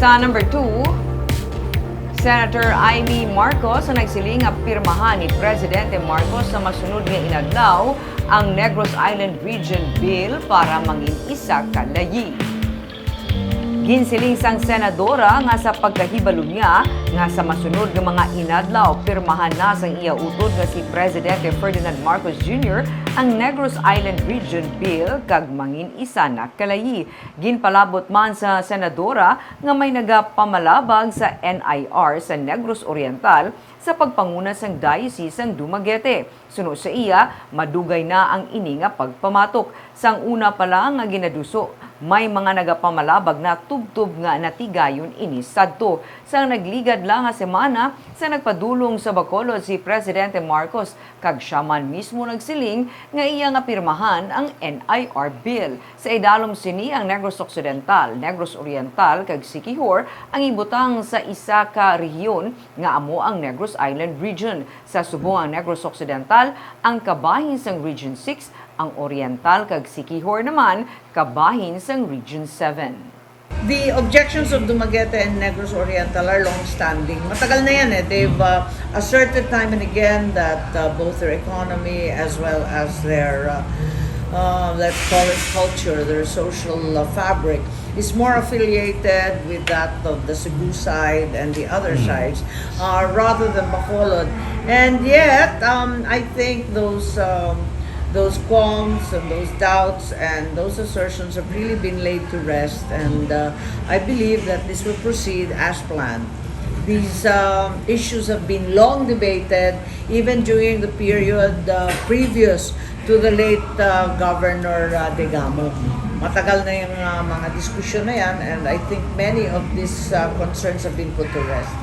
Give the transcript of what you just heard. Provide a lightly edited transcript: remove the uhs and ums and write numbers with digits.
Sa number 2, Senator Imee Marcos ang nagsiling nga pirmahan ni Presidente Marcos sa masunod nga inadlaw ang Negros Island Region Bill para mangin isa ka layi. Ginsiling sang senadora nga sa pagkahibalo niya nga sa masunod nga mga inadlaw pirmahan na sang iya utod nga si Presidente Ferdinand Marcos Jr. ang Negros Island Region Bill kag mangin isa na kalayi. Ginpalabot man sa senadora nga may nagapamalabag sa NIR sa Negros Oriental sa pagpanguna sang Diocese sang Dumaguete. Suno sa iya, madugay na ang ini nga pagpamatok. Sang una pa lang nga ginaduso, may mga nagapamalabag na tubtub nga natigayon ini sadto. Sang nagligad lang nga semana, sa nagpadulong sa Bacolod si Presidente Marcos, kag siya man mismo nagsiling nga iya nga pirmahan ang NIR Bill. Sa idalom sini ang Negros Occidental, Negros Oriental kag Siquijor ang ibutang sa isa ka rehiyon nga amo ang Negros Island Region. Sa subong ang Negros Occidental ang kabahin sang Region 6, ang Oriental kag Siquijor naman kabahin sang Region 7. The objections of Dumaguete and Negros Oriental are long-standing. Matagal na yan eh. They've asserted time and again that both their economy as well as their, let's call it culture, their social fabric is more affiliated with that of the Cebu side and the other sides rather than Bacolod. And yet, I think those qualms and those doubts and those assertions have really been laid to rest, and I believe that this will proceed as planned. These issues have been long debated, even during the period previous to the late Governor Degamo. Matagal na yung mga diskusyon na yan, and I think many of these concerns have been put to rest.